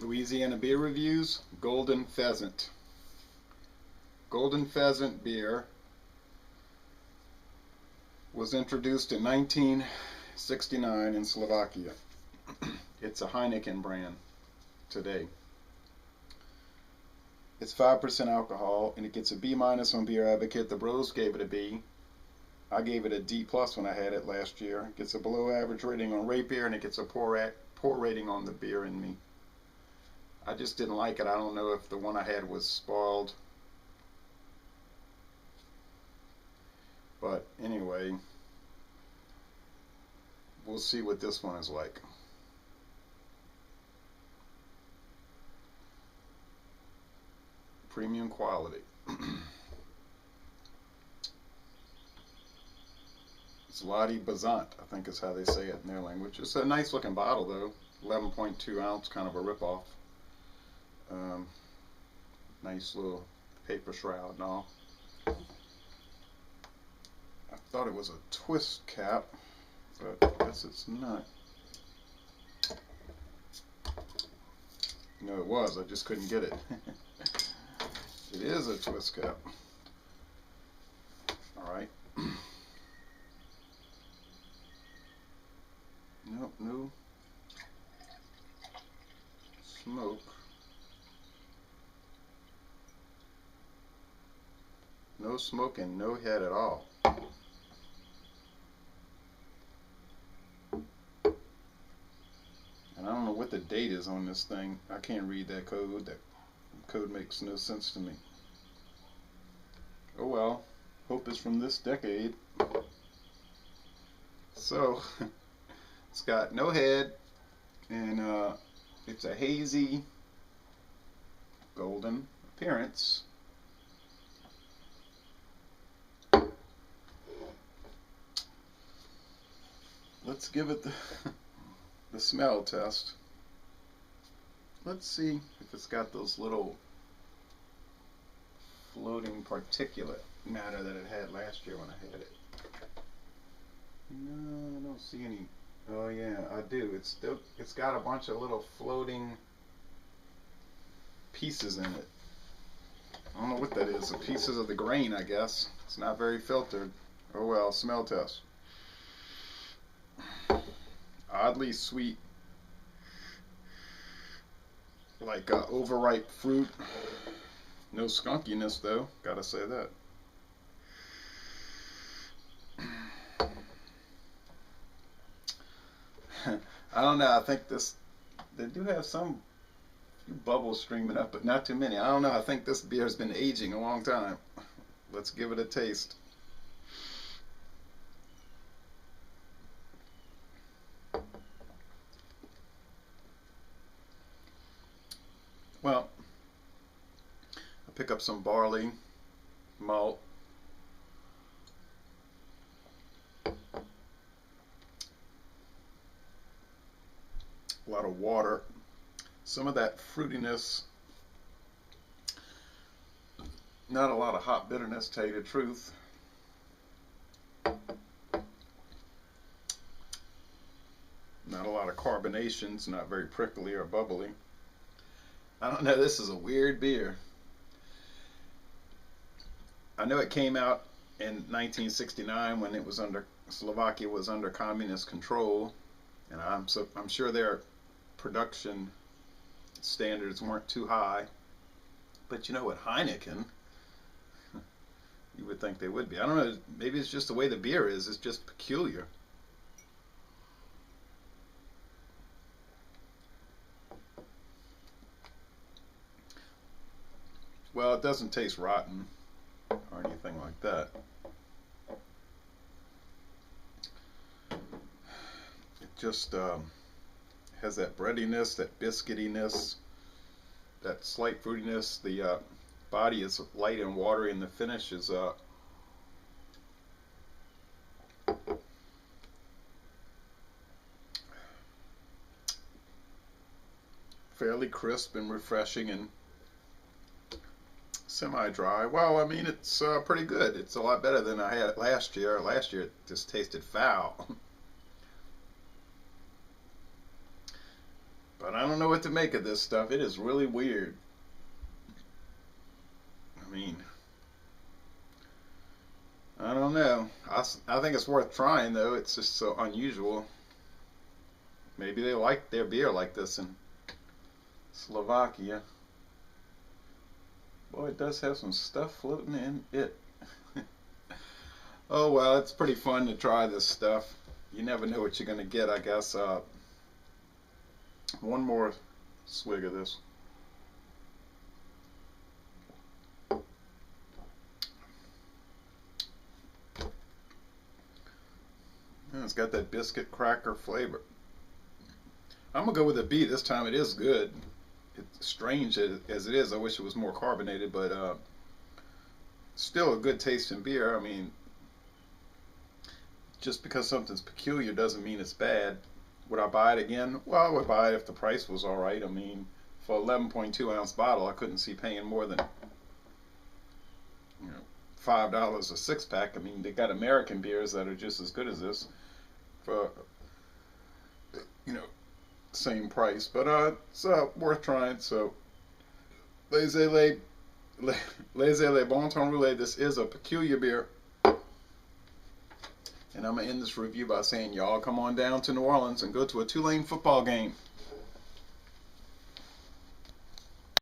Louisiana beer reviews. Golden Pheasant. Golden Pheasant beer was introduced in 1969 in Slovakia. It's a Heineken brand today. It's 5% alcohol, and it gets a B- on Beer Advocate. The Bros gave it a B. I gave it a D+ when I had it last year. It gets a below average rating on Rate Beer, and it gets a poor rating on the Beer in Me. I just didn't like it. I don't know if the one I had was spoiled. But anyway, we'll see what this one is like. Premium quality. Slovak Pheasant, I think is how they say it in their language. It's a nice looking bottle though. 11.2 ounce, kind of a ripoff. Nice little paper shroud and all. I thought it was a twist cap, but I guess it's not. No, it was. I just couldn't get it. It is a twist cap. Alright. Nope, no smoke. No smoke and no head at all. And I don't know what the date is on this thing. I can't read that code. That code makes no sense to me. Oh well. Hope it's from this decade. So, it's got no head, and it's a hazy golden appearance. Let's give it the smell test. Let's see if it's got those little floating particulate matter that it had last year when I had it. No, I don't see any. Oh yeah, I do. It's got a bunch of little floating pieces in it. I don't know what that is. The pieces of the grain, I guess. It's not very filtered. Oh well, smell test. Oddly sweet, like overripe fruit. No skunkiness though, gotta say that. I don't know, I think they do have some few bubbles streaming up, but not too many. I don't know, I think this beer has been aging a long time. Let's give it a taste. Well, I pick up some barley, malt, a lot of water, some of that fruitiness, not a lot of hot bitterness, to tell you the truth. Not a lot of carbonations, not very prickly or bubbly. I don't know, this is a weird beer. I know it came out in 1969 when it was Slovakia was under communist control, and I'm sure their production standards weren't too high. But you know what, Heineken, you would think they would be. I don't know, maybe it's just the way the beer is. It's just peculiar. Well, it doesn't taste rotten or anything like that. It just has that breadiness, that biscuitiness, that slight fruitiness. The body is light and watery, and the finish is fairly crisp and refreshing and semi-dry. Well, I mean, it's pretty good. It's a lot better than I had it last year. Last year it just tasted foul. But I don't know what to make of this stuff. It is really weird. I mean, I don't know. I think it's worth trying, though. It's just so unusual. Maybe they like their beer like this in Slovakia. Boy, it does have some stuff floating in it. Oh, well, it's pretty fun to try this stuff. You never know what you're going to get, I guess. One more swig of this. And it's got that biscuit cracker flavor. I'm going to go with a B this time. It is good. It's strange as it is. I wish it was more carbonated, but still a good tasting beer. I mean, just because something's peculiar doesn't mean it's bad. Would I buy it again? Well, I would buy it if the price was alright. I mean, for 11.2 ounce bottle, I couldn't see paying more than, you know, $5 a six pack. I mean, they got American beers that are just as good as this for, you know, same price. But it's worth trying. So, laissez le bon temps roulé. This is a peculiar beer. And I'm going to end this review by saying, y'all come on down to New Orleans and go to a Tulane football game.